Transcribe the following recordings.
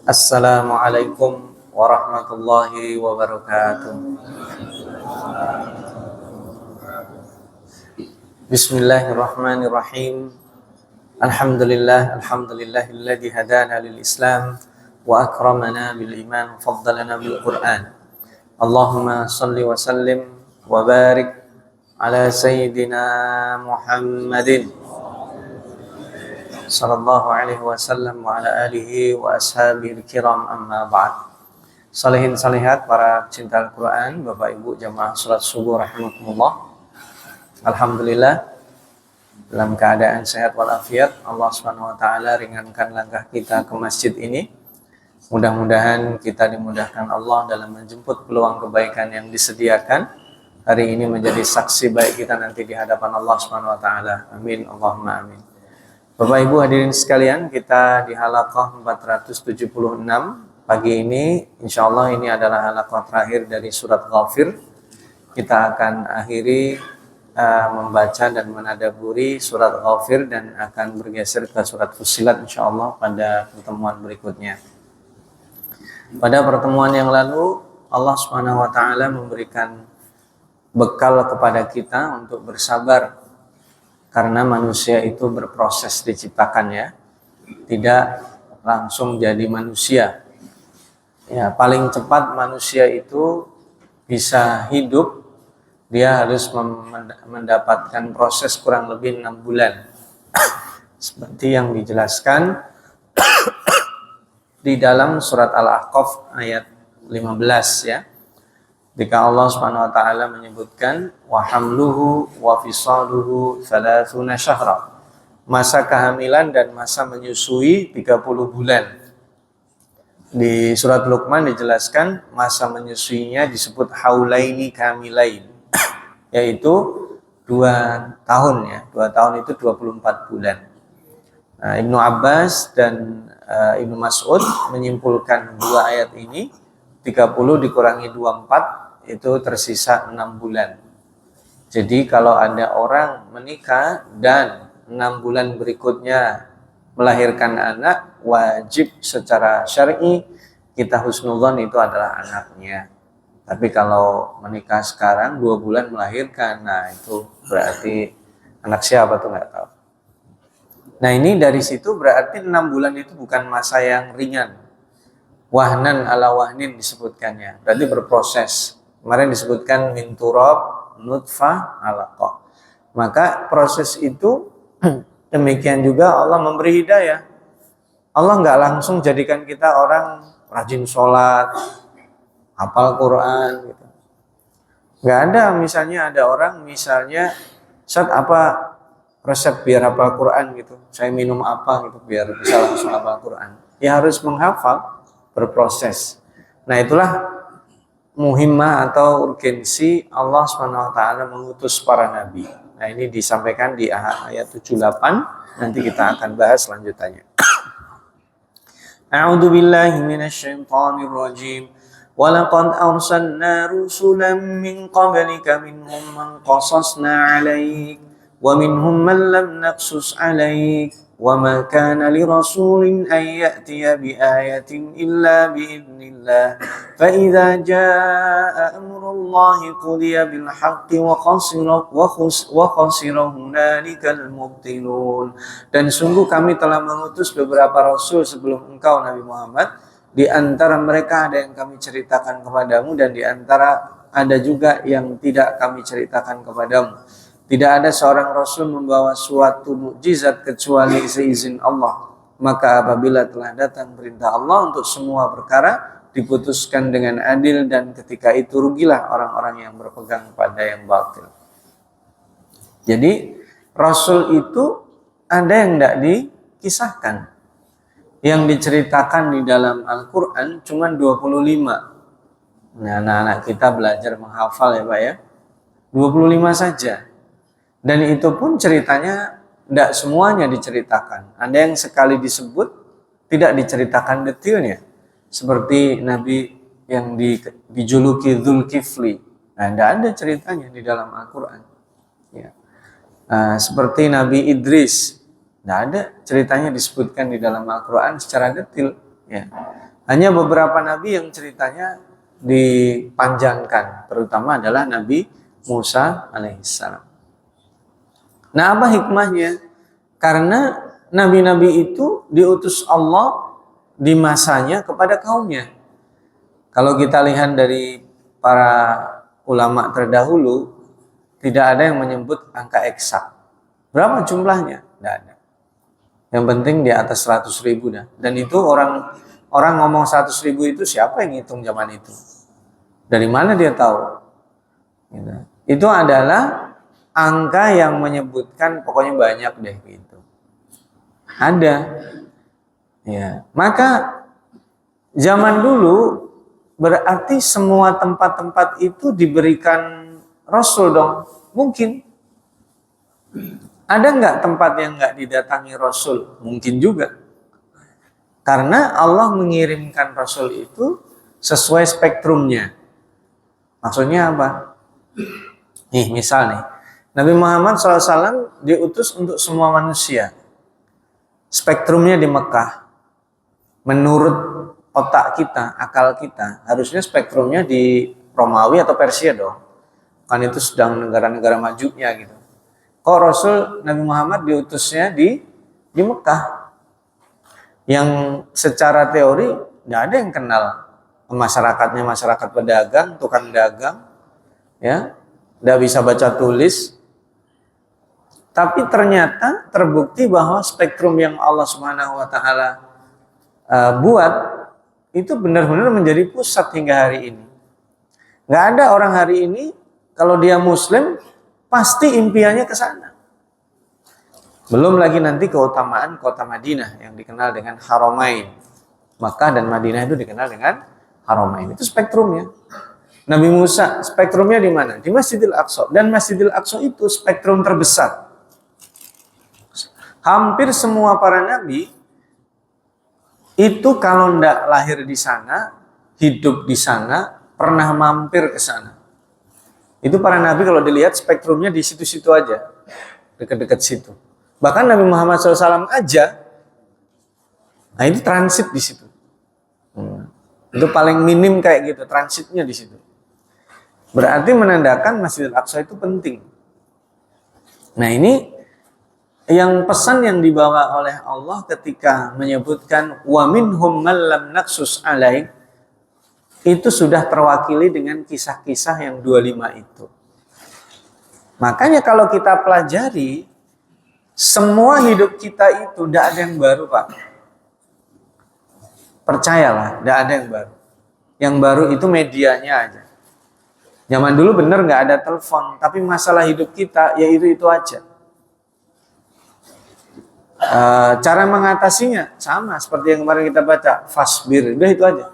Assalamualaikum warahmatullahi wabarakatuh. Bismillahirrahmanirrahim. Alhamdulillahilladzi hadana lil Islam wa akramana bil iman wa faddalana bil Qur'an. Allahumma shalli wa sallim wa barik ala sayyidina Muhammadin sallallahu alaihi wasallam wa ala alihi wa ashabihi kiram, amma ba'd. Salihin salihat para cinta Al-Quran, Bapak Ibu jamaah salat subuh rahimakumullah. Alhamdulillah dalam keadaan sehat walafiat. Allah Subhanahu wa taala ringankan langkah kita ke masjid ini. Mudah-mudahan kita dimudahkan Allah dalam menjemput peluang kebaikan yang disediakan. Hari ini menjadi saksi baik kita nanti di hadapan Allah Subhanahu wa taala. Amin Allahumma amin. Bapak Ibu hadirin sekalian, kita di halaqah 476 pagi ini. Insya Allah ini adalah halaqah terakhir dari surat Ghafir. Kita akan akhiri membaca dan menadaburi surat Ghafir dan akan bergeser ke surat Fussilat insya Allah pada pertemuan berikutnya. Pada pertemuan yang lalu Allah Subhanahu wa taala memberikan bekal kepada kita untuk bersabar, karena manusia itu berproses diciptakannya, tidak langsung jadi manusia. Ya, paling cepat manusia itu bisa hidup, dia harus mendapatkan proses kurang lebih 6 bulan. Seperti yang dijelaskan di dalam surat Al-Ahqaf ayat 15 ya. Ketika Allah Subhanahu wa taala menyebutkan wa hamluhu wa fisaluhu 30 syahra. Masa kehamilan dan masa menyusui 30 bulan. Di surat Luqman dijelaskan masa menyusuinya disebut haulaini kamilain, yaitu 2 tahun ya. 2 tahun itu 24 bulan. Nah, Ibnu Abbas dan Ibnu Mas'ud menyimpulkan 2 ayat ini 30 dikurangi 24 itu tersisa 6 bulan. Jadi kalau ada orang menikah dan 6 bulan berikutnya melahirkan anak, wajib secara syar'i kita husnudzon itu adalah anaknya. Tapi kalau menikah sekarang 2 bulan melahirkan, nah itu berarti anak siapa tuh nggak tahu. Nah ini dari situ berarti 6 bulan itu bukan masa yang ringan. Wahnan ala wahnin disebutkannya, berarti berproses. Kemarin disebutkan min turab nutfah alaqah. Maka proses itu demikian juga Allah memberi hidayah. Allah nggak langsung jadikan kita orang rajin sholat, hafal Quran gitu. Nggak ada, misalnya ada orang misalnya, Ustaz apa resep biar hafal Quran gitu, saya minum apa gitu biar bisa langsung hafal Quran. Ya harus menghafal, berproses. Nah itulah muhimmah atau urgensi Allah SWT mengutus para nabi. Nah ini disampaikan di ayat 78. Nanti kita akan bahas lanjutannya. A'udzu billahi minasyaitonir rajim. Walaqad arsalna rusulan min qablika minhum man qasasna 'alaik wa minhum man lam naqsus 'alaik. وَمَا كَانَ لِرَسُولٍ أَنْ يَأْتِيَ بِآيَةٍ إِلَّا بِإِذْنِ اللَّهِ فَإِذَا جَاءَ أَمْرُ اللَّهِ قُضِيَ بِالْحَقِّ وَخَسِرَ هُنَالِكَ الْمُبْطِلُونَ. Dan sungguh kami telah mengutus beberapa rasul sebelum engkau Nabi Muhammad. Di antara mereka ada yang kami ceritakan kepadamu dan di antara ada juga yang tidak kami ceritakan kepadamu. Tidak ada seorang Rasul membawa suatu mukjizat kecuali seizin Allah. Maka apabila telah datang perintah Allah untuk semua perkara, diputuskan dengan adil dan ketika itu rugilah orang-orang yang berpegang pada yang batil. Jadi Rasul itu ada yang tidak dikisahkan. Yang diceritakan di dalam Al-Quran cuma 25. Nah, anak-anak kita belajar menghafal ya Pak ya. 25 saja. Dan itu pun ceritanya tidak semuanya diceritakan. Ada yang sekali disebut tidak diceritakan detailnya. Seperti Nabi yang dijuluki Dzulkifli. Nah, tidak ada ceritanya di dalam Al-Quran. Ya. Seperti Nabi Idris. Tidak ada ceritanya disebutkan di dalam Al-Quran secara detail. Ya. Hanya beberapa nabi yang ceritanya dipanjangkan, terutama adalah Nabi Musa alaihissalam. Nah, apa hikmahnya? Karena nabi-nabi itu diutus Allah di masanya kepada kaumnya. Kalau kita lihat dari para ulama terdahulu, tidak ada yang menyebut angka eksak. Berapa jumlahnya? Tidak ada. Yang penting di atas 100.000 dah. Dan itu orang ngomong 100.000 itu siapa yang ngitung zaman itu? Dari mana dia tahu? Gitu. Itu adalah angka yang menyebutkan pokoknya banyak deh gitu. Ada. Ya, maka zaman dulu berarti semua tempat-tempat itu diberikan Rasul dong. Mungkin. Ada nggak tempat yang nggak didatangi Rasul? Mungkin juga. Karena Allah mengirimkan Rasul itu sesuai spektrumnya. Maksudnya apa? Nih, misal nih. Nabi Muhammad SAW diutus untuk semua manusia. Spektrumnya di Mekah. Menurut otak kita, akal kita, harusnya spektrumnya di Romawi atau Persia dong. Kan itu sedang negara-negara majunya gitu. Kok Rasul Nabi Muhammad diutusnya di Mekah? Yang secara teori tidak ada yang kenal masyarakatnya, masyarakat pedagang, tukang dagang, ya, tidak bisa baca tulis. Tapi ternyata terbukti bahwa spektrum yang Allah Subhanahu Wa Taala buat itu benar-benar menjadi pusat hingga hari ini. Nggak ada orang hari ini kalau dia Muslim pasti impiannya ke sana. Belum lagi nanti keutamaan kota Madinah yang dikenal dengan Haramain. Makkah dan Madinah itu dikenal dengan Haramain. Itu spektrumnya. Nabi Musa spektrumnya di mana? Di Masjidil Aqsa. Dan Masjidil Aqsa itu spektrum terbesar. Hampir semua para nabi itu kalau tidak lahir di sana, hidup di sana, pernah mampir ke sana. Itu para nabi kalau dilihat spektrumnya di situ-situ aja, dekat-dekat situ. Bahkan Nabi Muhammad SAW aja, nah itu transit di situ. Itu paling minim kayak gitu, transitnya di situ. Berarti menandakan Masjidil Aqsa itu penting. Nah ini yang pesan yang dibawa oleh Allah ketika menyebutkan wa minhum man lam naqsus alaik, itu sudah terwakili dengan kisah-kisah yang 25 itu. Makanya kalau kita pelajari, semua hidup kita itu tidak ada yang baru, Pak. Percayalah, tidak ada yang baru. Yang baru itu medianya aja. Zaman dulu benar nggak ada telepon, tapi masalah hidup kita ya itu aja. Cara mengatasinya sama seperti yang kemarin kita baca, fasbir, udah itu aja.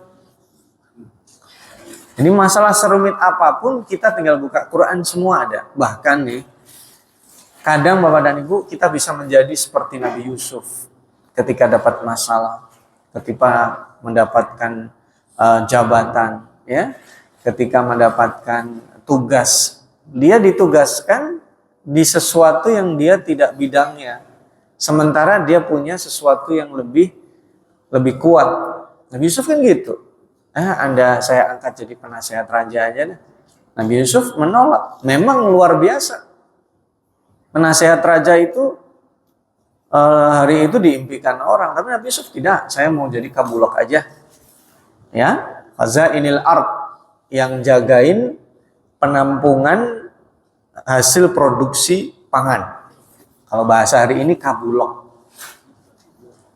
Jadi masalah serumit apapun kita tinggal buka Quran semua ada. Bahkan nih, kadang Bapak dan Ibu kita bisa menjadi seperti Nabi Yusuf ketika dapat masalah, ketika mendapatkan jabatan, ya, ketika mendapatkan tugas, dia ditugaskan di sesuatu yang dia tidak bidangnya. Sementara dia punya sesuatu yang lebih kuat. Nabi Yusuf kan gitu. Anda saya angkat jadi penasehat raja aja deh. Nabi Yusuf menolak. Memang luar biasa. Penasehat raja itu hari itu diimpikan orang. Tapi Nabi Yusuf tidak. Saya mau jadi kabulok aja. Ya, Khazainil ard, yang jagain penampungan hasil produksi pangan. Kalau bahasa hari ini kabulok.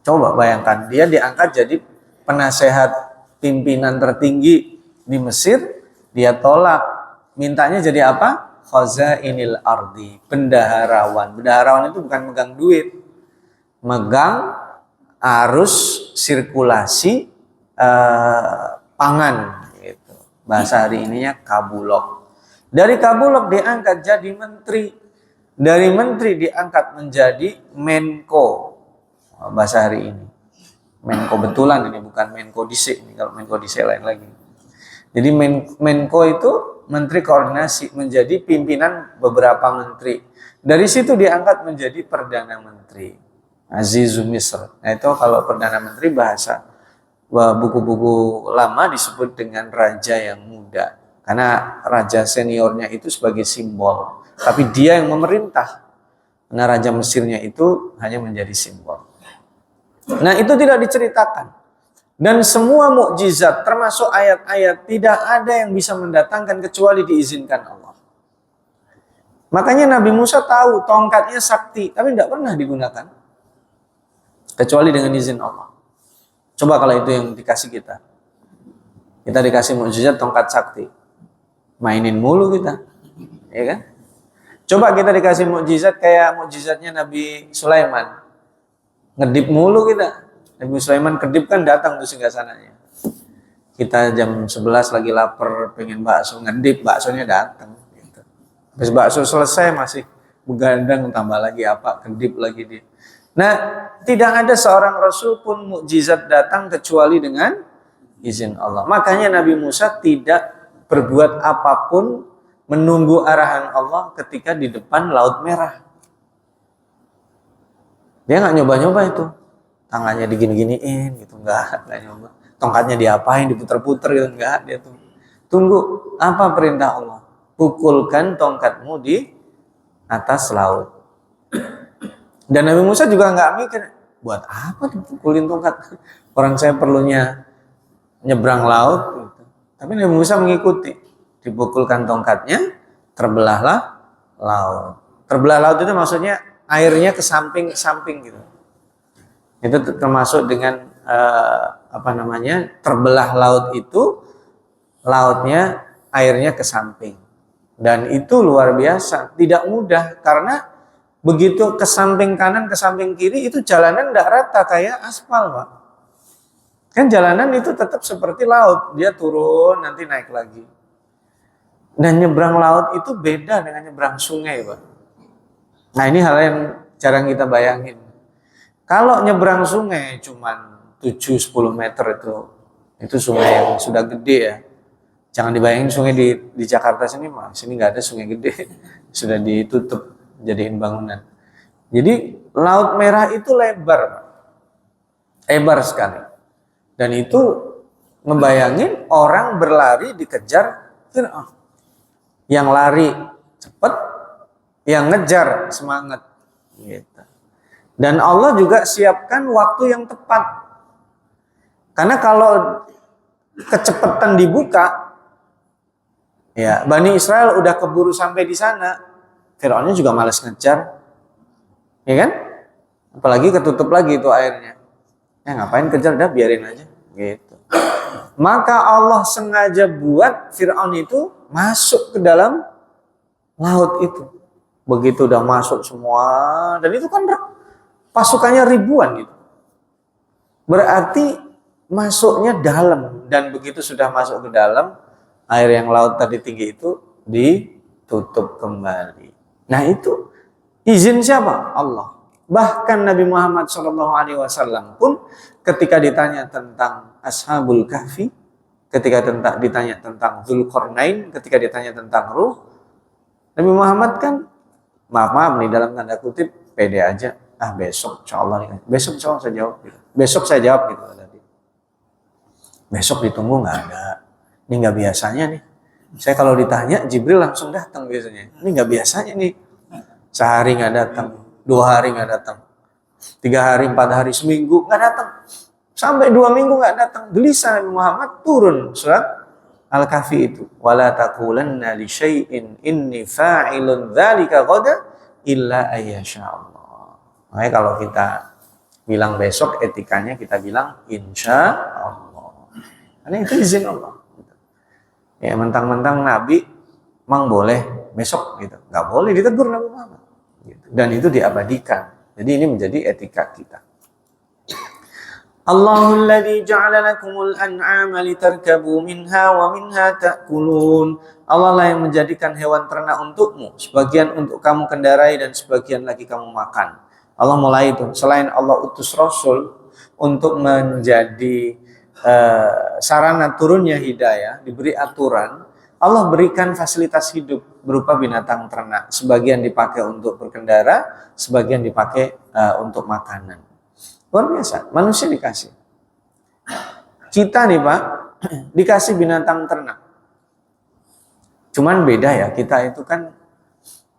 Coba bayangkan, dia diangkat jadi penasehat pimpinan tertinggi di Mesir, dia tolak. Mintanya jadi apa? Khazainil ardi, bendaharawan. Bendaharawan itu bukan megang duit, megang arus sirkulasi pangan gitu. Bahasa hari ininya kabulok. Dari kabulok diangkat jadi menteri. Dari menteri diangkat menjadi Menko. Bahasa hari ini. Menko betulan ini, bukan Menko Disik. Kalau Menko Disik lain lagi. Jadi Menko itu menteri koordinasi, menjadi pimpinan beberapa menteri. Dari situ diangkat menjadi Perdana Menteri. Azizul Misr. Nah itu kalau Perdana Menteri bahasa buku-buku lama disebut dengan raja yang muda. Karena raja seniornya itu sebagai simbol. Tapi dia yang memerintah. Nah, raja Mesirnya itu hanya menjadi simbol. Nah, itu tidak diceritakan. Dan semua mukjizat termasuk ayat-ayat tidak ada yang bisa mendatangkan kecuali diizinkan Allah. Makanya Nabi Musa tahu tongkatnya sakti, tapi tidak pernah digunakan. Kecuali dengan izin Allah. Coba kalau itu yang dikasih kita. Kita dikasih mukjizat tongkat sakti. Mainin mulu kita. Ya kan? Coba kita dikasih mukjizat kayak mukjizatnya Nabi Sulaiman. Ngedip mulu kita. Nabi Sulaiman kedip kan datang tuh singgasananya. Kita jam 11 lagi lapar, pengen bakso, ngedip, baksonya datang. Gitu. Habis bakso selesai masih begadang, tambah lagi apa, kedip lagi dia. Nah, tidak ada seorang Rasul pun mukjizat datang kecuali dengan izin Allah. Makanya Nabi Musa tidak berbuat apapun menunggu arahan Allah ketika di depan Laut Merah. Dia nggak nyoba-nyoba itu. Tangannya digini-giniin gitu, nggak nyoba. Tongkatnya diapain, diputer-puter gitu, nggak. Dia tuh tunggu apa perintah Allah. Pukulkan tongkatmu di atas laut. Dan Nabi Musa juga nggak mikir, buat apa dipukulin tongkat? Orang saya perlunya nyebrang laut. Gitu. Tapi Nabi Musa mengikuti. Dipukulkan tongkatnya, terbelahlah laut. Terbelah laut itu maksudnya airnya ke samping-samping gitu. Itu termasuk dengan terbelah laut itu, lautnya airnya ke samping. Dan itu luar biasa, tidak mudah karena begitu ke samping kanan, ke samping kiri itu jalanan tidak rata kayak aspal, Pak. Kan jalanan itu tetap seperti laut, dia turun nanti naik lagi. Dan nyebrang laut itu beda dengan nyebrang sungai, Pak. Nah, ini hal yang jarang kita bayangin. Kalau nyebrang sungai cuman 7-10 meter itu sungai yang sudah gede ya. Jangan dibayangin sungai di Jakarta sini mah, sini nggak ada sungai gede. Sudah ditutup jadiin bangunan. Jadi Laut Merah itu lebar, Pak. Lebar sekali. Dan itu ngebayangin orang berlari dikejar Fir'aun. Yang lari cepat, yang ngejar semangat. Gitu. Dan Allah juga siapkan waktu yang tepat. Karena kalau kecepatan dibuka, ya Bani Israel udah keburu sampai di sana, Fir'aunnya juga malas ngejar, ya kan? Apalagi ketutup lagi itu airnya. Ya ngapain kejar, udah biarin aja, gitu. Maka Allah sengaja buat Fir'aun itu masuk ke dalam laut itu. Begitu udah masuk semua, dan itu kan pasukannya ribuan gitu. Berarti masuknya dalam, dan begitu sudah masuk ke dalam, air yang laut tadi tinggi itu ditutup kembali. Nah itu izin siapa? Allah. Bahkan Nabi Muhammad SAW pun ketika ditanya tentang Ashabul Kahfi, ketika ditanya tentang Dzulqarnain, ketika ditanya tentang Ruh, Nabi Muhammad kan maaf nih dalam tanda kutip pede aja. Besok insyaallah nih. Besok insyaallah saya jawab gitu. Besok saya jawab gitu tadi. Besok ditunggu nggak ada. Ini nggak biasanya nih. Saya kalau ditanya Jibril langsung datang biasanya. Ini nggak biasanya nih. Sehari nggak datang, 2 hari nggak datang, 3 hari, 4 hari, seminggu nggak datang, sampai 2 minggu nggak datang. Gelisah Nabi Muhammad turun surat Al-Kahfi itu. Wala taqulanna li syai'in inni fa'ilun dzalika ghadan illa ayyasha Allah. Makanya kalau kita bilang besok, etikanya kita bilang insya Allah. Karena itu izin Allah. Ya mentang-mentang Nabi mang boleh besok gitu, nggak boleh, ditegur Nabi Muhammad. Gitu. Dan itu diabadikan. Jadi ini menjadi etika kita. Allahul ladzi ja'ala lakumul an'ama litarkabu minha wa minha ta'kulun. Allah lah yang menjadikan hewan ternak untukmu, sebagian untuk kamu kendarai dan sebagian lagi kamu makan. Allah mulai itu. Selain Allah utus Rasul untuk menjadi sarana turunnya hidayah, diberi aturan, Allah berikan fasilitas hidup berupa binatang ternak. Sebagian dipakai untuk berkendara, sebagian dipakai untuk makanan. Luar biasa, manusia dikasih. Kita nih Pak, dikasih binatang ternak. Cuman beda ya, kita itu kan,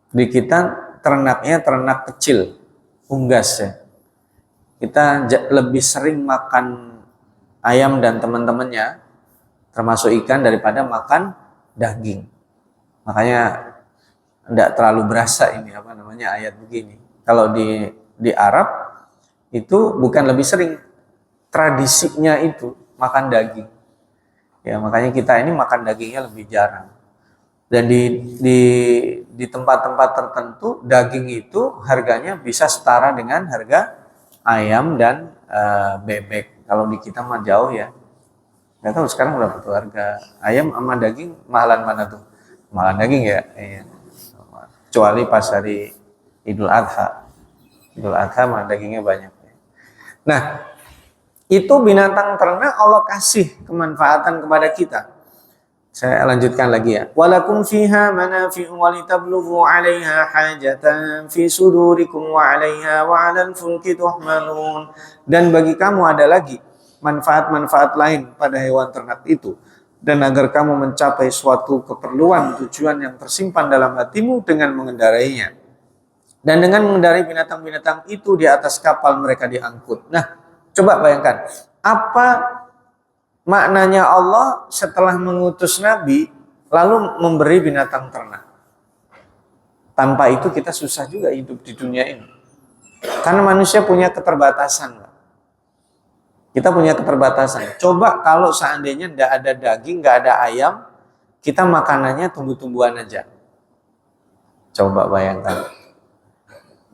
di kita ternaknya ternak kecil, unggas ya. Kita lebih sering makan ayam dan teman-temannya, termasuk ikan, daripada makan daging. Makanya tidak terlalu berasa ini ayat begini. Kalau di Arab itu bukan lebih sering, tradisinya itu makan daging. Ya, makanya kita ini makan dagingnya lebih jarang. Dan di tempat-tempat tertentu daging itu harganya bisa setara dengan harga ayam dan bebek. Kalau di kita mah jauh ya. Nggak tahu sekarang berapa tuh harga ayam sama daging, mahalan mana tuh? Mahalan daging ya. Iya. Kecuali pas hari Idul Adha. Idul Adha mah dagingnya banyak. Nah, itu binatang ternak Allah kasih kemanfaatan kepada kita. Saya lanjutkan lagi ya. Walakum fiha manafi'u wa litablughu 'alaiha hajatan fi sudurikum wa 'alaiha wa 'alal fulki tuhmalun. Dan bagi kamu ada lagi manfaat-manfaat lain pada hewan ternak itu, dan agar kamu mencapai suatu keperluan tujuan yang tersimpan dalam hatimu dengan mengendarainya. Dan dengan mengendarai binatang-binatang itu di atas kapal mereka diangkut. Nah, coba bayangkan, apa maknanya Allah setelah mengutus Nabi lalu memberi binatang ternak? Tanpa itu kita susah juga hidup di dunia ini. Karena manusia punya keterbatasan. Kita punya keterbatasan. Coba kalau seandainya tidak ada daging, nggak ada ayam, kita makanannya tumbuh-tumbuhan aja. Coba bayangkan.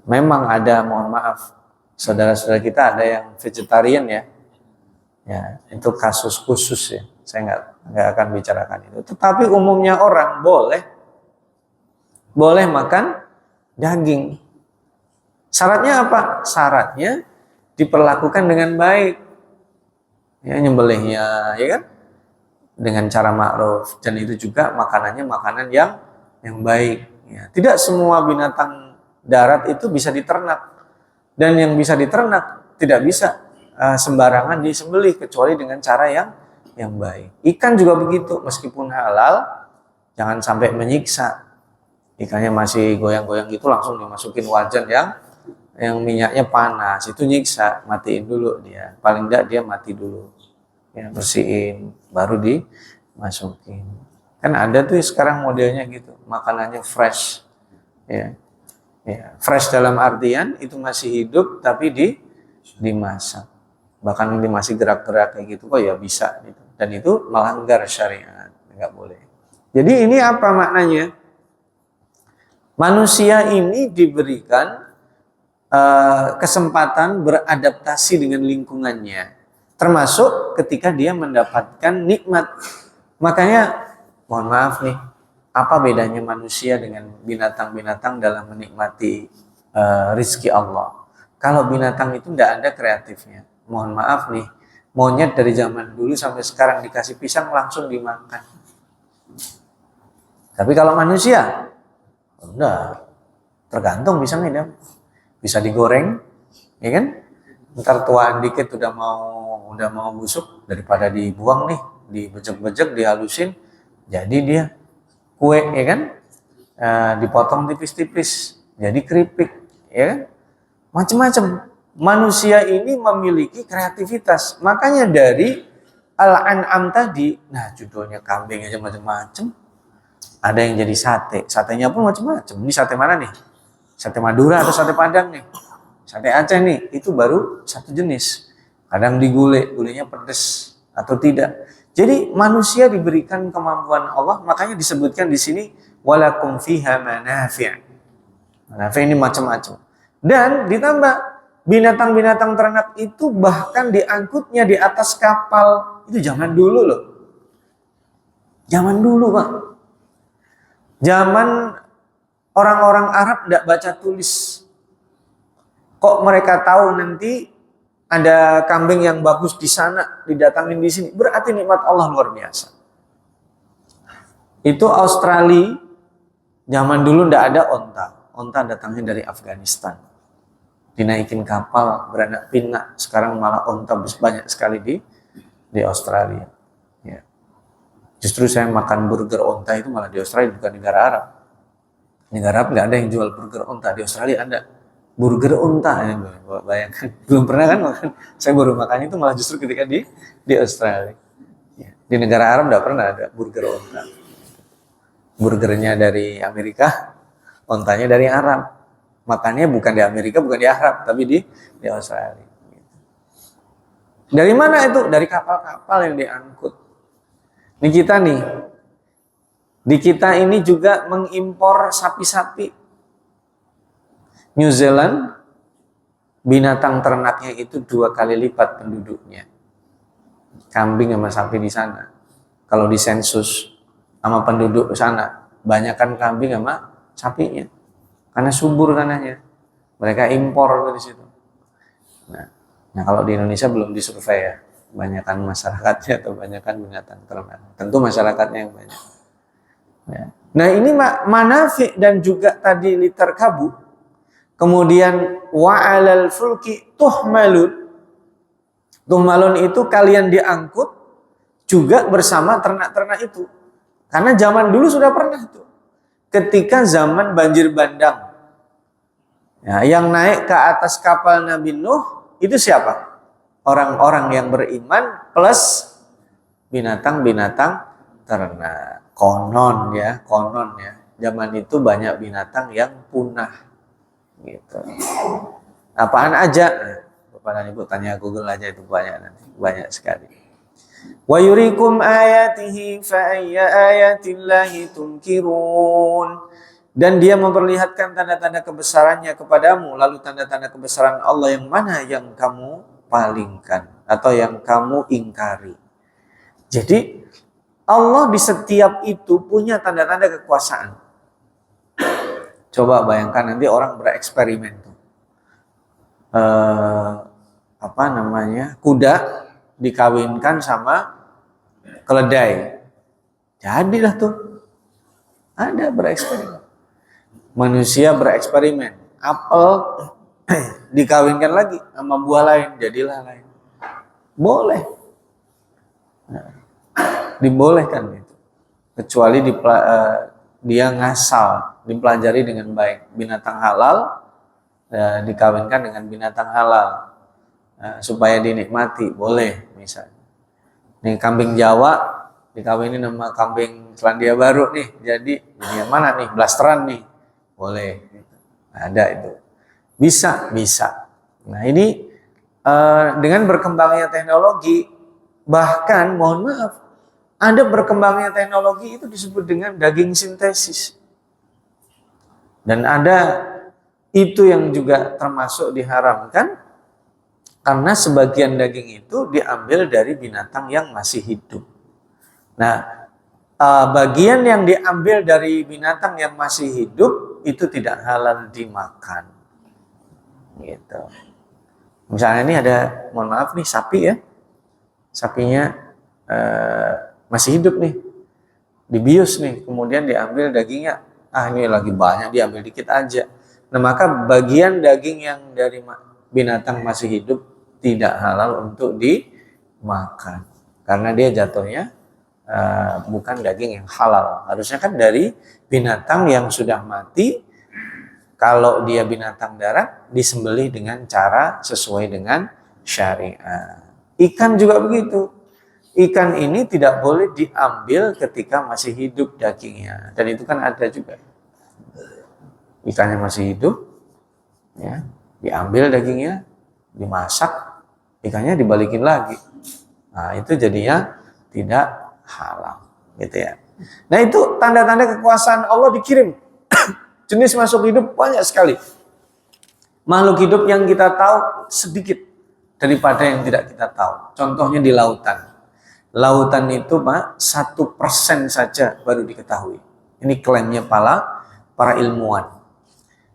Memang ada, mohon maaf, saudara-saudara kita ada yang vegetarian ya. Ya, itu kasus khusus ya. Saya nggak akan bicarakan itu. Tetapi umumnya orang boleh makan daging. Syaratnya apa? Syaratnya diperlakukan dengan baik. Ya, nyembelihnya, ya kan? Dengan cara ma'ruf. Dan itu juga makanannya makanan yang baik. Ya. Tidak semua binatang darat itu bisa diternak. Dan yang bisa diternak tidak bisa sembarangan disembelih, kecuali dengan cara yang baik. Ikan juga begitu, meskipun halal, jangan sampai menyiksa. Ikannya masih goyang-goyang gitu langsung dimasukin wajan yang minyaknya panas, itu nyiksa, matiin dulu dia. Paling enggak dia mati dulu. Ya, bersihin, baru dimasukin. Kan ada tuh sekarang modelnya gitu, makanannya fresh. Ya. Ya, fresh dalam artian itu masih hidup tapi dimasak. Bahkan ini masih gerak-gerak kayak gitu, kok ya bisa gitu. Dan itu melanggar syariat, nggak boleh. Jadi ini apa maknanya? Manusia ini diberikan kesempatan beradaptasi dengan lingkungannya, termasuk ketika dia mendapatkan nikmat. Makanya mohon maaf nih, apa bedanya manusia dengan binatang-binatang dalam menikmati rizki Allah? Kalau binatang itu tidak ada kreatifnya. Mohon maaf nih, monyet dari zaman dulu sampai sekarang dikasih pisang langsung dimakan. Tapi kalau manusia, udah tergantung pisangnya, bisa digoreng, ya kan? Ntar tuaan dikit udah mau busuk, daripada dibuang nih, dibejek-bejek, dihalusin, jadi dia kue, ya kan? Dipotong tipis-tipis, jadi keripik, ya kan? Macam-macam. Manusia ini memiliki kreativitas. Makanya dari Al-An'am tadi, nah judulnya kambing aja macam-macam. Ada yang jadi sate, satenya pun macam-macam. Ini sate mana nih? Sate Madura atau sate Padang nih? Sate Aceh nih, itu baru satu jenis. Kadang gulenya pedas atau tidak. Jadi manusia diberikan kemampuan Allah, makanya disebutkan di sini walakum fiha manafi'. Manafi' ini macam-macam. Dan ditambah binatang-binatang ternak itu bahkan diangkutnya di atas kapal. Itu zaman dulu loh. Zaman dulu, Pak. Zaman orang-orang Arab tidak baca tulis. Kok mereka tahu nanti ada kambing yang bagus di sana, didatangin di sini. Berarti nikmat Allah luar biasa. Itu Australia, zaman dulu tidak ada onta. Onta datangnya dari Afghanistan. Dinaikin kapal, beranak pinak. Sekarang malah onta banyak sekali di Australia. Ya. Justru saya makan burger onta itu malah di Australia, bukan negara Arab. Negara Arab nggak ada yang jual burger onta, di Australia ada burger onta. Ya, bayangkan, belum pernah kan makan. Saya baru makan itu malah justru ketika di Australia. Ya. Di negara Arab nggak pernah ada burger onta. Burgernya dari Amerika, ontanya dari Arab. Makannya bukan di Amerika, bukan di Arab, tapi di Australia. Dari mana itu? Dari kapal-kapal yang diangkut. Ini kita nih, di kita ini juga mengimpor sapi-sapi. New Zealand, binatang ternaknya itu 2 kali lipat penduduknya. Kambing sama sapi di sana. Kalau di sensus sama penduduk sana, banyakkan kambing sama sapinya. Karena subur tanahnya. Mereka impor dari situ. Nah, kalau di Indonesia belum disurvei ya. Banyakkan masyarakatnya atau banyakkan binatang ternak. Tentu masyarakatnya yang banyak. Ya. Nah, ini manafi dan juga tadi litarkabu. Kemudian wa'alal fulki tuhmalun. Tuhmalun itu kalian diangkut juga bersama ternak-ternak itu. Karena zaman dulu sudah pernah itu. Ketika zaman banjir bandang. Ya, yang naik ke atas kapal Nabi Nuh itu siapa? Orang-orang yang beriman plus binatang-binatang ternak. Konon ya. Zaman itu banyak binatang yang punah. Gitu. Apaan aja? Bapak dan Ibu tanya Google aja, itu banyak sekali. Wa yurikum ayatihi fa ayya ayatillahi tunkirun. Dan dia memperlihatkan tanda-tanda kebesarannya kepadamu, lalu tanda-tanda kebesaran Allah yang mana yang kamu palingkan atau yang kamu ingkari. Jadi Allah di setiap itu punya tanda-tanda kekuasaan. Coba bayangkan nanti orang bereksperimen tuh. Kuda dikawinkan sama keledai. Jadilah tuh. Ada bereksperimen. Manusia bereksperimen. Apel dikawinkan lagi sama buah lain, jadilah lain. Boleh. Nah, dibolehkan itu. Kecuali dia ngasal, dipelajari dengan baik. Binatang halal dikawinkan dengan binatang halal. Supaya dinikmati, boleh misalnya. Nih kambing Jawa dikawinin sama kambing Selandia Baru nih, jadi yang mana nih, blasteran nih, boleh. Ada itu, bisa. Nah ini dengan berkembangnya teknologi, bahkan mohon maaf, ada berkembangnya teknologi itu disebut dengan daging sintesis, dan ada itu yang juga termasuk diharamkan. Karena sebagian daging itu diambil dari binatang yang masih hidup. Nah, bagian yang diambil dari binatang yang masih hidup itu tidak halal dimakan. Gitu. Misalnya ini ada, mohon maaf nih, sapi ya. Sapinya masih hidup nih. Dibius nih, kemudian diambil dagingnya. Ini lagi banyak, diambil dikit aja. Nah, maka bagian daging yang dari binatang masih hidup tidak halal untuk dimakan karena dia jatuhnya bukan daging yang halal. Harusnya kan dari binatang yang sudah mati. Kalau dia binatang darat disembelih dengan cara sesuai dengan syariat. Ikan juga begitu. Ikan ini tidak boleh diambil ketika masih hidup dagingnya, dan itu kan ada juga. Ikannya masih hidup, ya, diambil dagingnya, dimasak, ikannya dibalikin lagi. Nah, itu jadinya tidak halal, gitu ya. Nah, itu tanda-tanda kekuasaan Allah dikirim. Jenis makhluk hidup banyak sekali. Makhluk hidup yang kita tahu sedikit daripada yang tidak kita tahu. Contohnya di lautan. Lautan itu, Pak, 1% saja baru diketahui. Ini klaimnya para ilmuwan.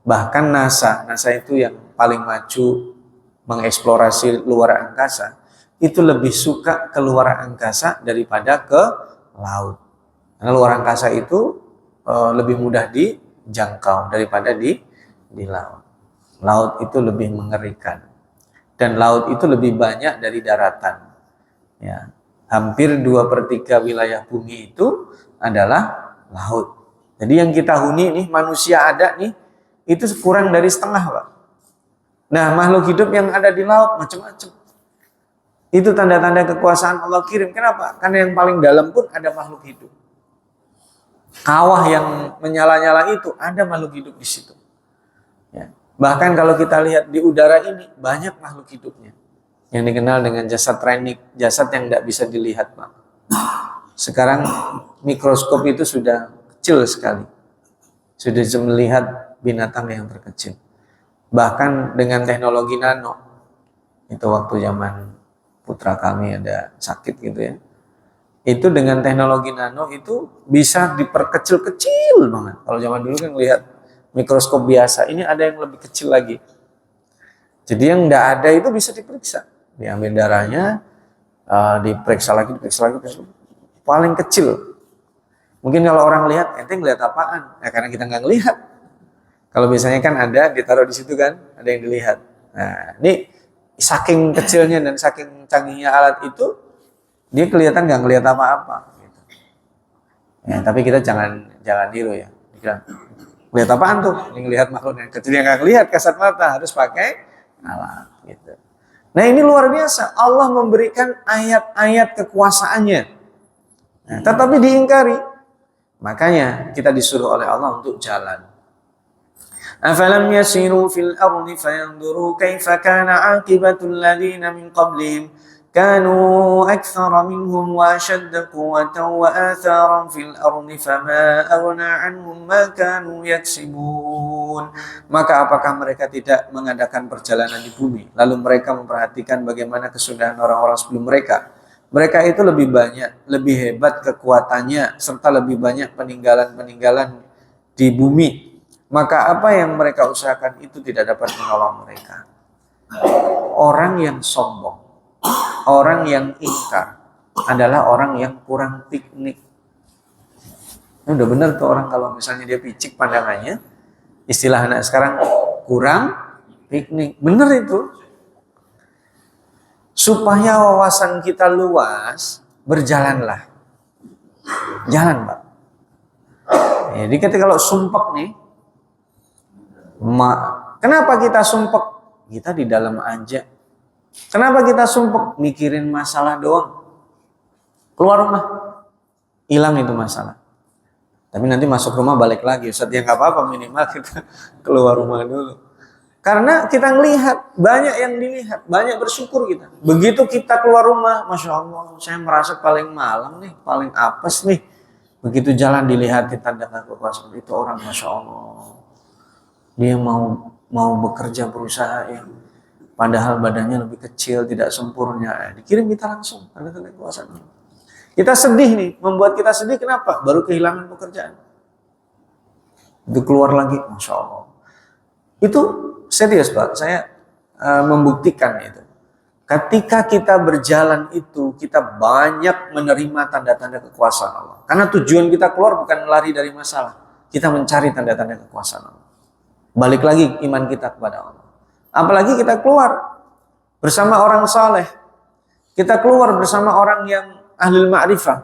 Bahkan NASA itu yang paling maju mengeksplorasi luar angkasa, itu lebih suka ke luar angkasa daripada ke laut. Karena luar angkasa itu lebih mudah dijangkau daripada di laut. Laut itu lebih mengerikan. Dan laut itu lebih banyak dari daratan. Ya. Hampir 2/3 wilayah bumi itu adalah laut. Jadi yang kita huni nih, manusia ada nih, itu kurang dari setengah, Pak. Nah, makhluk hidup yang ada di laut macam-macam. Itu tanda-tanda kekuasaan Allah kirim. Kenapa? Karena yang paling dalam pun ada makhluk hidup. Kawah yang menyala-nyala itu ada makhluk hidup di situ. Ya. Bahkan kalau kita lihat di udara ini banyak makhluk hidupnya. Yang dikenal dengan jasad renik, jasad yang tidak bisa dilihat, Pak. Sekarang mikroskop itu sudah kecil sekali. Sudah bisa melihat binatang yang terkecil. Bahkan dengan teknologi nano. Itu waktu zaman putra kami ada sakit gitu ya. Itu dengan teknologi nano itu bisa diperkecil-kecil banget. Kalau zaman dulu kan lihat mikroskop biasa, ini ada yang lebih kecil lagi. Jadi yang tidak ada itu bisa diperiksa. Diambil darahnya, diperiksa lagi, paling kecil. Mungkin kalau orang lihat, ente ngelihat apaan? Ya karena kita nggak ngelihat. Kalau biasanya kan ada, ditaruh di situ kan, ada yang dilihat. Nah, ini saking kecilnya dan saking canggihnya alat itu, dia kelihatan nggak ngelihat apa-apa. Gitu. Ya, tapi kita jangan niru ya. Lihat apaan tuh? Yang lihat makhluk yang kecil yang nggak ngelihat kasat mata, harus pakai alat. Gitu. Nah ini luar biasa, Allah memberikan ayat-ayat kekuasaannya, nah, tetapi diingkari. Makanya kita disuruh oleh Allah untuk jalan. Afalam yasiru fil ardi fayanzuru kaifa kana aqibatul ladzina min qablihim kanu aktsara minhum wa ashadda quwwatan wa atharan fil ardi fama aghna anhum ma kanu yaksibun. Maka apakah mereka tidak mengadakan perjalanan di bumi lalu mereka memperhatikan bagaimana kesudahan orang-orang sebelum mereka? Mereka itu lebih banyak, lebih hebat kekuatannya serta lebih banyak peninggalan-peninggalan di bumi. Maka apa yang mereka usahakan itu tidak dapat menolong mereka. Orang yang sombong, orang yang ingkar adalah orang yang kurang piknik. Ini udah benar tuh orang kalau misalnya dia picik pandangannya, istilah anak sekarang kurang piknik. Benar itu. Supaya wawasan kita luas, berjalanlah. Jalan, Pak. Jadi ketika kalau sumpek nih, kenapa kita sumpek? Kita di dalam aja. Kenapa kita sumpek? Mikirin masalah doang. Keluar rumah, hilang itu masalah. Tapi nanti masuk rumah balik lagi. Ustaz ya nggak apa-apa, minimal kita keluar rumah dulu. Karena kita ngelihat, banyak yang dilihat, banyak bersyukur kita. Begitu kita keluar rumah, Masya Allah, saya merasa paling malam nih, paling apes nih. Begitu jalan dilihat tanda kekuasaan itu orang, Masya Allah. Dia mau bekerja berusaha ya. Padahal badannya lebih kecil, tidak sempurna. Dikirim kita langsung, tanda kekuasaan. Kita sedih nih, membuat kita sedih kenapa? Baru kehilangan pekerjaan. Itu keluar lagi, Masya Allah. Itu serius Pak, saya membuktikan itu. Ketika kita berjalan itu, kita banyak menerima tanda-tanda kekuasaan Allah. Karena tujuan kita keluar bukan lari dari masalah. Kita mencari tanda-tanda kekuasaan Allah. Balik lagi iman kita kepada Allah. Apalagi kita keluar bersama orang saleh. Kita keluar bersama orang yang ahlul ma'rifah.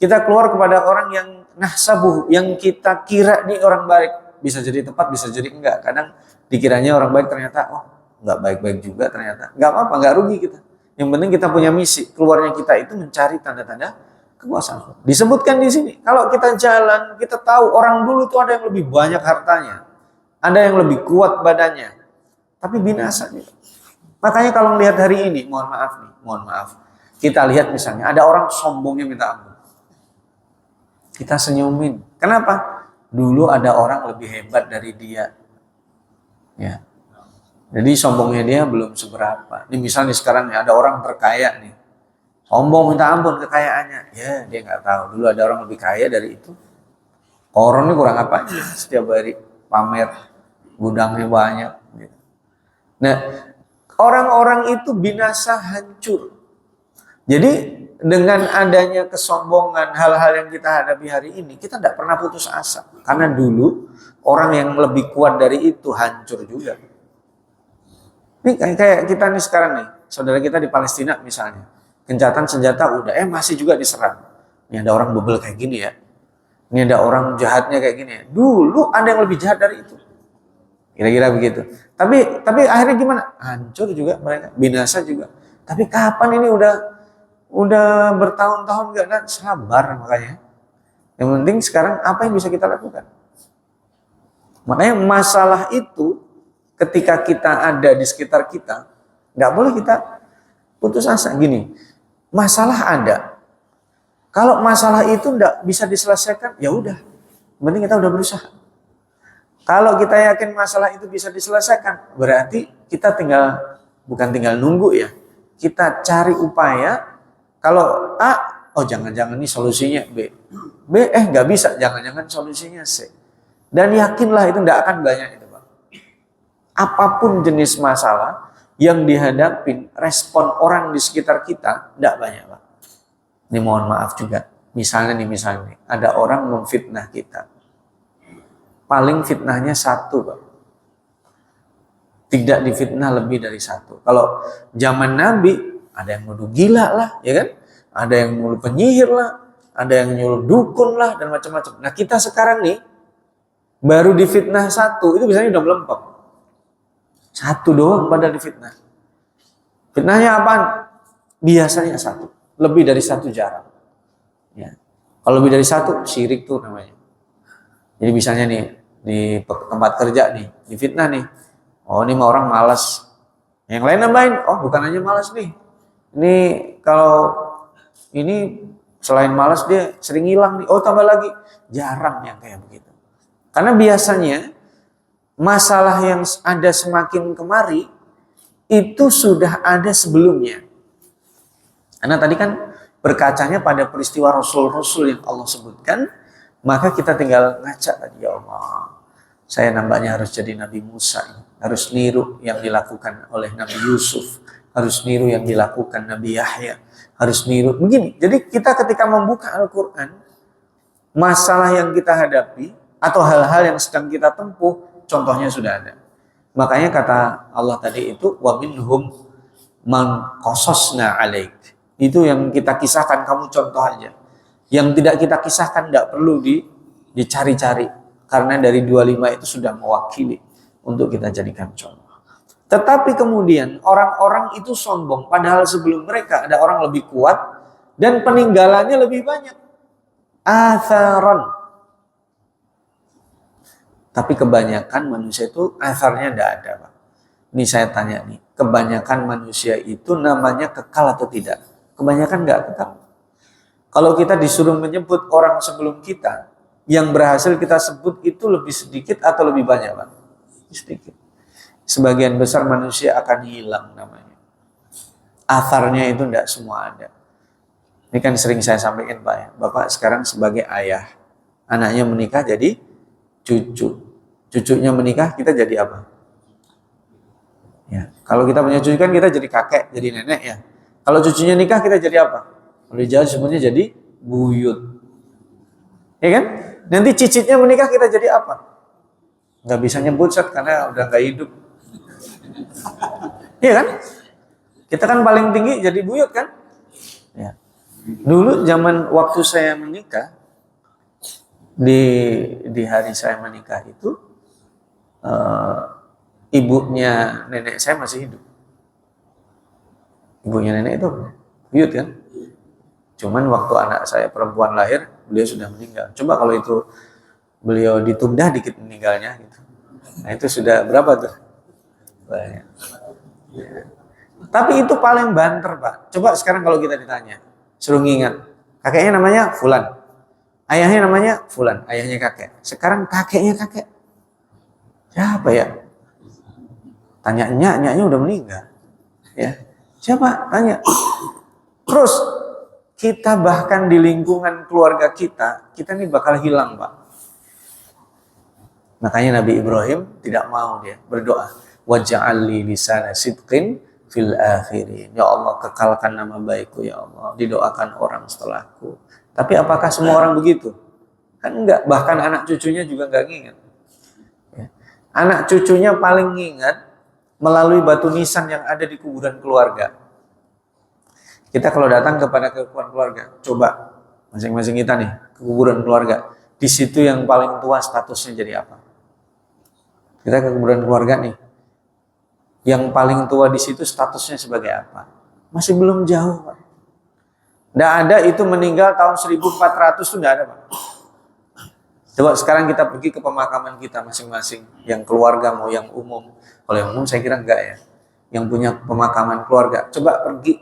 Kita keluar kepada orang yang nahsabuh, yang kita kira nih orang baik. Bisa jadi tepat, bisa jadi enggak. Kadang dikiranya orang baik ternyata enggak baik-baik juga ternyata. Enggak apa-apa, enggak rugi kita. Yang penting kita punya misi. Keluarnya kita itu mencari tanda-tanda kekuasaan. Disebutkan di sini. Kalau kita jalan, kita tahu orang dulu tuh ada yang lebih banyak hartanya. Ada yang lebih kuat badannya. Tapi binasa gitu. Makanya kalau melihat hari ini, mohon maaf. Kita lihat misalnya ada orang sombongnya minta ampun. Kita senyumin. Kenapa? Dulu ada orang lebih hebat dari dia. Ya. Jadi sombongnya dia belum seberapa. Ini misalnya sekarang ya, ada orang terkaya nih. Sombong minta ampun kekayaannya. Ya, dia nggak tahu. Dulu ada orang lebih kaya dari itu. Orang ini kurang apa aja setiap hari pamer gudangnya banyak. Gitu. Nah, orang-orang itu binasa hancur. Jadi dengan adanya kesombongan, hal-hal yang kita hadapi hari ini, kita tidak pernah putus asa. Karena dulu orang yang lebih kuat dari itu hancur juga. Ini kayak kita nih sekarang nih, saudara kita di Palestina misalnya. Gencatan senjata udah, masih juga diserang. Ini ada orang bebel kayak gini ya. Ini ada orang jahatnya kayak gini ya. Dulu ada yang lebih jahat dari itu. Kira-kira begitu. Tapi akhirnya gimana? Hancur juga mereka, binasa juga. Tapi kapan ini udah bertahun-tahun gak kan? Sabar makanya. Yang penting sekarang apa yang bisa kita lakukan? Makanya masalah itu ketika kita ada di sekitar kita, nggak boleh kita putus asa. Gini, masalah ada. Kalau masalah itu nggak bisa diselesaikan, ya udah. Yang penting kita udah berusaha. Kalau kita yakin masalah itu bisa diselesaikan, berarti kita bukan tinggal nunggu ya. Kita cari upaya. Kalau A, jangan-jangan ini solusinya B. Nggak bisa, jangan-jangan solusinya C. Dan yakinlah itu nggak akan banyak itu, Pak. Apapun jenis masalah yang dihadapi, respon orang di sekitar kita nggak banyak, Pak. Ini mohon maaf juga. Misalnya nih, ada orang memfitnah kita. Paling fitnahnya satu, Pak. Tidak difitnah lebih dari satu. Kalau zaman Nabi, ada yang nuduh gila lah, ya kan? Ada yang nyuruh penyihir lah, ada yang nyuruh dukun lah, dan macam-macam. Nah kita sekarang nih, baru difitnah satu, itu biasanya udah melempem. Satu doang padahal difitnah. Fitnahnya apaan? Biasanya satu. Lebih dari satu jarang. Ya. Kalau lebih dari satu, syirik tuh namanya. Jadi misalnya nih, di tempat kerja nih, difitnah nih. Oh ini mah orang malas. Yang lain nambahin, bukan hanya malas nih. Ini kalau ini selain malas dia sering hilang nih. Tambah lagi. Jarang yang kayak begitu. Karena biasanya masalah yang ada semakin kemari itu sudah ada sebelumnya. Karena tadi kan berkacanya pada peristiwa Rasul-Rasul yang Allah sebutkan, maka kita tinggal ngaca tadi, ya Allah, saya nampaknya harus jadi Nabi Musa, harus niru yang dilakukan oleh Nabi Yusuf, harus niru yang dilakukan Nabi Yahya, harus niru begini. Jadi kita ketika membuka Al-Quran, masalah yang kita hadapi atau hal-hal yang sedang kita tempuh, contohnya sudah ada. Makanya kata Allah tadi itu, wa minhum man qasasna alaik. Itu yang kita kisahkan, kamu contoh aja. Yang tidak kita kisahkan tidak perlu dicari-cari. Karena dari 25 itu sudah mewakili untuk kita jadikan contoh. Tetapi kemudian orang-orang itu sombong. Padahal sebelum mereka ada orang lebih kuat dan peninggalannya lebih banyak. Atharon. Tapi kebanyakan manusia itu atharnya tidak ada, Pak. Ini saya tanya nih, kebanyakan manusia itu namanya kekal atau tidak? Kebanyakan nggak kekal. Kalau kita disuruh menyebut orang sebelum kita, yang berhasil kita sebut itu lebih sedikit atau lebih banyak, Pak? Sedikit. Sebagian besar manusia akan hilang namanya. Atharnya itu tidak semua ada. Ini kan sering saya sampaikan, Pak ya. Bapak sekarang sebagai ayah, anaknya menikah jadi cucu. Cucunya menikah, kita jadi apa? Ya, kalau kita punya cucu kan kita jadi kakek, jadi nenek ya. Kalau cucunya nikah kita jadi apa? Kalau di Jawa sebenarnya jadi buyut. Ya kan? Nanti cicitnya menikah kita jadi apa? Nggak bisa nyebut karena udah nggak hidup. Iya kan? Kita kan paling tinggi jadi buyut kan? Ya. Dulu zaman waktu saya menikah, di hari saya menikah itu, ibunya nenek saya masih hidup. Ibunya nenek itu buyut kan? Cuman waktu anak saya perempuan lahir, beliau sudah meninggal. Coba kalau itu beliau ditunda dikit meninggalnya gitu. Nah itu sudah berapa tuh? Banyak. Ya. Tapi itu paling banter, Pak. Coba sekarang kalau kita ditanya, suruh ngingat, kakeknya namanya Fulan, ayahnya namanya Fulan, ayahnya kakek. Sekarang kakeknya kakek. Siapa ya? Tanya nyaknya udah meninggal. Ya. Siapa? Tanya. Terus kita bahkan di lingkungan keluarga kita ini bakal hilang, Pak. Makanya Nabi Ibrahim tidak mau dia berdoa, waj'alli lisana sidqin fil akhirin. Ya Allah, kekalkan nama baikku ya Allah, didoakan orang setelahku. Tapi apakah semua orang begitu? Kan enggak, bahkan anak cucunya juga enggak ngingat. Ya. Anak cucunya paling ngingat melalui batu nisan yang ada di kuburan keluarga. Kita kalau datang kepada keluarga, coba masing-masing kita nih ke kuburan keluarga, di situ yang paling tua statusnya jadi apa? Kita ke kuburan keluarga nih, yang paling tua di situ statusnya sebagai apa? Masih belum jauh, Pak. Nggak ada itu meninggal tahun 1400 itu nggak ada, Pak. Coba sekarang kita pergi ke pemakaman kita masing-masing, yang keluarga mau yang umum. Kalau yang umum saya kira enggak ya. Yang punya pemakaman keluarga, coba pergi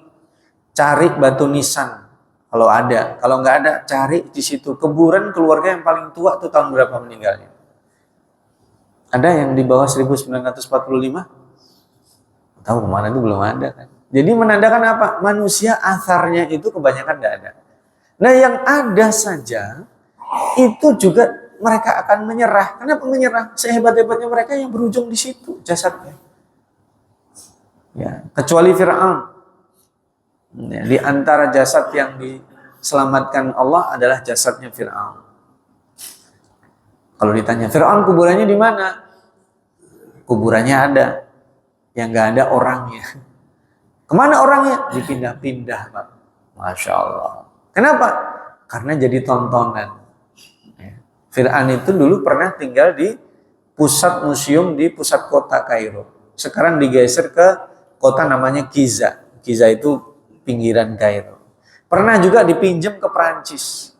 cari batu nisan kalau ada. Kalau nggak ada, cari di situ kuburan keluarga yang paling tua tuh tahun berapa meninggalnya. Ada yang di bawah 1945? Tahu kemana itu belum ada kan. Jadi menandakan apa? Manusia asarnya itu kebanyakan nggak ada. Nah yang ada saja itu juga mereka akan menyerah. Kenapa menyerah? Sehebat-hebatnya mereka yang berujung di situ jasadnya. Ya, kecuali Fir'aun. Ya, di antara jasad yang diselamatkan Allah adalah jasadnya Fir'aun. Kalau ditanya Fir'aun kuburannya di mana? Kuburannya ada, yang nggak ada orangnya. Kemana orangnya? Dipindah-pindah, Pak. Masya Allah. Kenapa? Karena jadi tontonan. Fir'aun itu dulu pernah tinggal di pusat museum di pusat kota Kairo. Sekarang digeser ke kota namanya Giza. Giza itu pinggiran Kairo. Pernah juga dipinjam ke Perancis.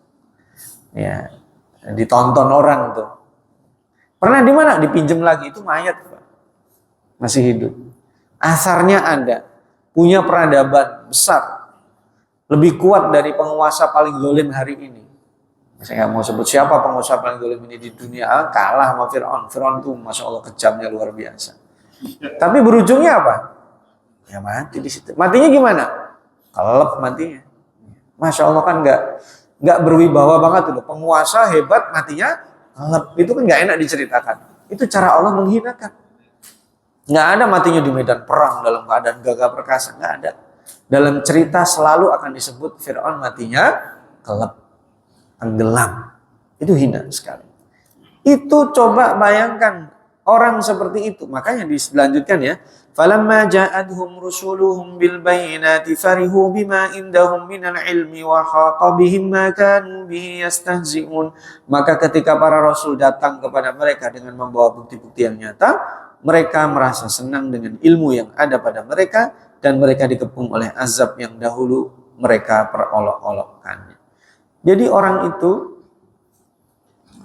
Ya, ditonton orang tuh. Pernah di mana? Dipinjam lagi, itu mayat, Pak. Masih hidup. Asarnya ada. Punya peradaban besar. Lebih kuat dari penguasa paling zalim hari ini. Saya nggak mau sebut siapa penguasa paling zalim ini di dunia, kalah sama Fir'aun. Fir'aun itu Masya Allah kejamnya luar biasa. Tapi berujungnya apa? Ya mati di situ. Matinya gimana? Kelep matinya. Masya Allah kan nggak berwibawa banget tuh. Penguasa hebat matinya kelep. Itu kan nggak enak diceritakan. Itu cara Allah menghinakan. Nggak ada matinya di medan perang dalam keadaan gagah perkasa. Nggak ada. Dalam cerita selalu akan disebut Fir'aun matinya kelep. Tenggelam. Itu hina sekali. Itu coba bayangkan orang seperti itu. Makanya dilanjutkan ya. Falamma ja'adhum rusuluhum bil bayyinati farihu bima indahum minal ilmi wa haqa bihim ma kanu bihi yastahzi'un. Maka ketika para rasul datang kepada mereka dengan membawa bukti-bukti yang nyata, mereka merasa senang dengan ilmu yang ada pada mereka dan mereka dikepung oleh azab yang dahulu mereka perolok-olokkannya. Jadi orang itu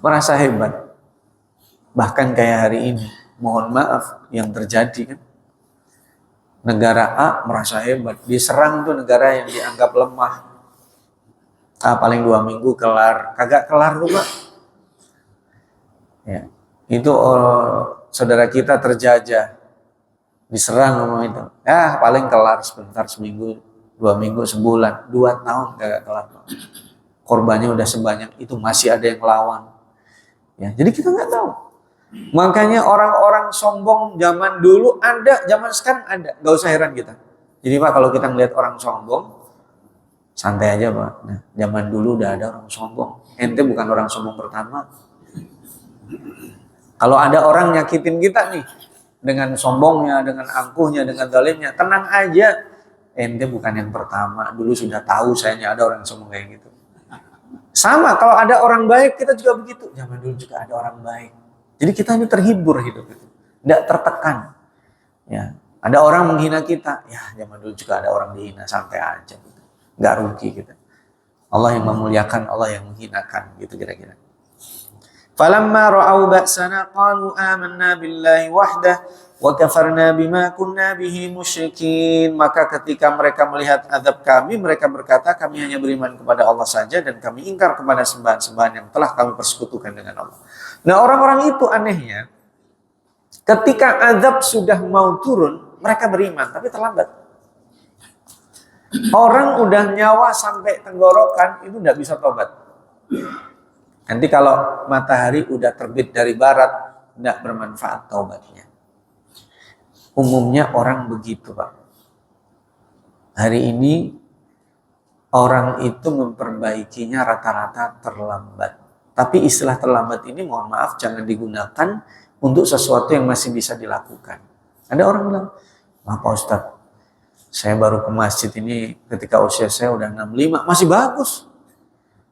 merasa hebat. Bahkan kayak hari ini, mohon maaf yang terjadi kan. Negara A merasa hebat, diserang tuh negara yang dianggap lemah. Paling 2 minggu kelar, kagak kelar tuh Pak. Ya, itu saudara kita terjajah, diserang sama itu. Ya paling kelar sebentar, seminggu, 2 minggu, sebulan, 2 tahun kagak kelar Pak. Korbannya udah sebanyak itu, masih ada yang lawan. Ya, jadi kita nggak tahu. Makanya orang-orang sombong zaman dulu ada, zaman sekarang ada. Nggak usah heran kita. Jadi Pak, kalau kita ngeliat orang sombong, santai aja Pak. Nah, zaman dulu udah ada orang sombong. Ente bukan orang sombong pertama. Kalau ada orang nyakitin kita nih, dengan sombongnya, dengan angkuhnya, dengan zalimnya, tenang aja. Ente bukan yang pertama. Dulu sudah tahu sayanya ada orang sombong kayak gitu. Sama, kalau ada orang baik, kita juga begitu. Zaman dulu juga ada orang baik. Jadi kita ini terhibur hidup itu. Tidak tertekan. Ya, ada orang menghina kita. Ya, zaman dulu juga ada orang dihina. Santai aja. Gitu. Nggak rugi kita. Allah yang memuliakan, Allah yang menghinakan. Gitu kira-kira. Falamma ra'au ba'sana qalu amanna billahi wahdah wa kafarna bima kunna bihi musyrikin. Maka ketika mereka melihat azab kami, mereka berkata kami hanya beriman kepada Allah saja dan kami ingkar kepada sembahan-sembahan yang telah kami persekutukan dengan Allah. Nah, orang-orang itu anehnya ketika azab sudah mau turun, mereka beriman tapi terlambat. Orang udah nyawa sampai tenggorokan itu tidak bisa tobat. Nanti kalau matahari udah terbit dari barat, tidak bermanfaat taubatnya. Umumnya orang begitu Pak. Hari ini orang itu memperbaikinya rata-rata terlambat. Tapi istilah terlambat ini mohon maaf jangan digunakan untuk sesuatu yang masih bisa dilakukan. Ada orang bilang, "Maaf Pak Ustadz, Saya baru ke masjid ini ketika usia saya udah 65, masih bagus.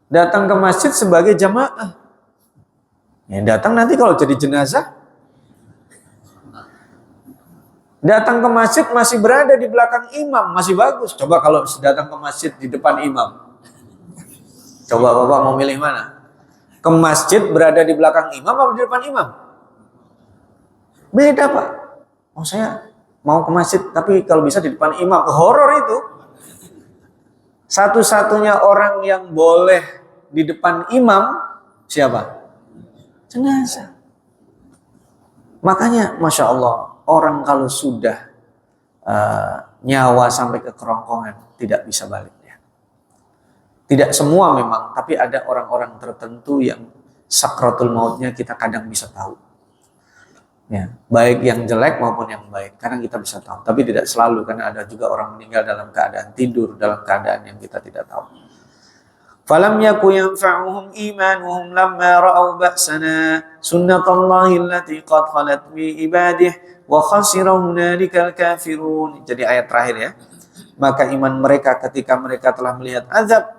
Datang ke masjid sebagai jamaah. Ya, datang nanti kalau jadi jenazah. Datang ke masjid masih berada di belakang imam, masih bagus. Coba kalau datang ke masjid di depan imam. Coba Bapak mau milih mana? Ke masjid berada di belakang imam atau di depan imam? Beda Pak. Oh saya mau ke masjid tapi kalau bisa di depan imam. Horor itu. Satu-satunya orang yang boleh di depan imam siapa? Jenazah. Makanya Masya Allah, orang kalau sudah nyawa sampai ke kerongkongan tidak bisa balik. Tidak semua memang, tapi ada orang-orang tertentu yang sakratul mautnya kita kadang bisa tahu. Ya, baik yang jelek maupun yang baik, kadang kita bisa tahu. Tapi tidak selalu, karena ada juga orang meninggal dalam keadaan tidur, dalam keadaan yang kita tidak tahu. Falam yaku yanfa'uhum imanuhum lamma ra'au ba'sana sunnatullahi allati qad khalat bi ibadihi wa khasira hunalikal kafirun. Jadi ayat terakhir ya. Maka iman mereka ketika mereka telah melihat azab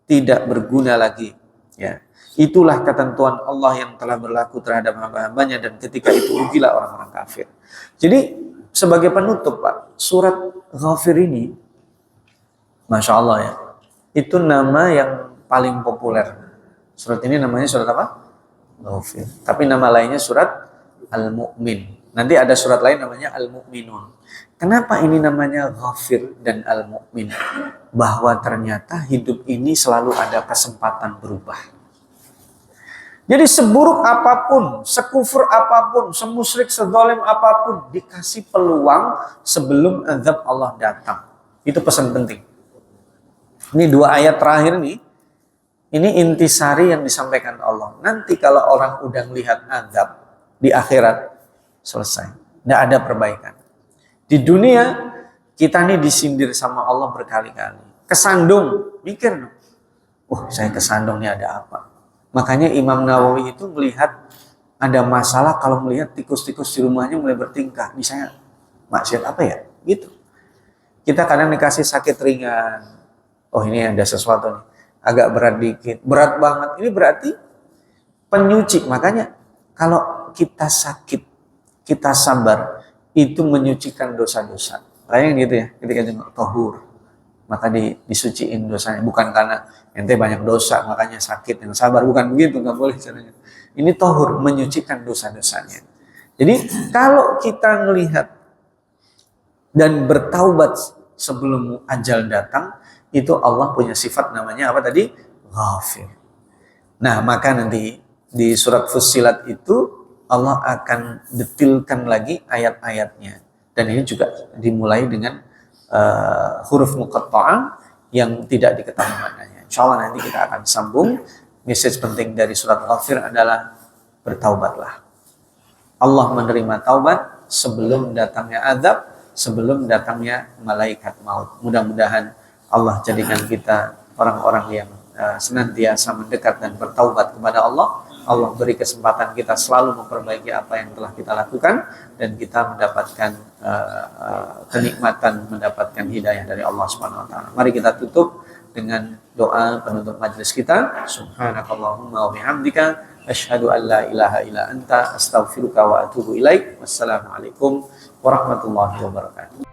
tidak berguna lagi. Ya, itulah ketentuan Allah yang telah berlaku terhadap hamba-hambanya dan ketika itu rugilah orang-orang kafir. Jadi sebagai penutup Pak, surat Ghafir ini, Masya Allah ya, itu nama yang paling populer. Surat ini namanya surat apa? Ghafir. Tapi nama lainnya surat Al-Mu'min. Nanti ada surat lain namanya Al-Mu'minun. Kenapa ini namanya Ghafir dan Al-Mu'min? Bahwa ternyata hidup ini selalu ada kesempatan berubah. Jadi seburuk apapun, sekufur apapun, semusyrik, sezalim apapun, dikasih peluang sebelum azab Allah datang. Itu pesan penting. Ini dua ayat terakhir nih, ini intisari yang disampaikan Allah. Nanti kalau orang udah melihat azab di akhirat, selesai. Tidak ada perbaikan. Di dunia, kita nih disindir sama Allah berkali-kali. Kesandung, mikir dong. Saya kesandung nih ada apa? Makanya Imam Nawawi itu melihat ada masalah kalau melihat tikus-tikus di rumahnya mulai bertingkah. Misalnya, maksiat apa ya? Gitu. Kita kadang dikasih sakit ringan. Oh ini ada sesuatu nih. Agak berat dikit. Berat banget. Ini berarti penyuci. Makanya kalau kita sakit, kita sabar, itu menyucikan dosa-dosa. Kayak gitu ya, ketika jenguk tohur, maka disuciin dosanya. Bukan karena ente banyak dosa, makanya sakit, yang sabar. Bukan begitu, nggak boleh caranya. Ini tohur, menyucikan dosa-dosanya. Jadi kalau kita melihat dan bertaubat sebelum ajal datang, itu Allah punya sifat namanya apa tadi? Ghafir. Nah, maka nanti di surat Fussilat itu Allah akan detilkan lagi ayat-ayatnya. Dan ini juga dimulai dengan huruf muqatta'ah yang tidak diketahui maknanya. Insya Allah nanti kita akan sambung. Message penting dari surat Ghafir adalah bertaubatlah. Allah menerima taubat sebelum datangnya azab, sebelum datangnya malaikat maut. Mudah-mudahan Allah jadikan kita orang-orang yang senantiasa mendekat dan bertaubat kepada Allah. Allah beri kesempatan kita selalu memperbaiki apa yang telah kita lakukan dan kita mendapatkan kenikmatan, mendapatkan hidayah dari Allah Subhanahu wa taala. Mari kita tutup dengan doa penutup majelis kita. Subhanakallahumma wa bihamdika asyhadu an la ilaha illa anta astaghfiruka wa atubu ilaik. Wassalamualaikum warahmatullahi wabarakatuh.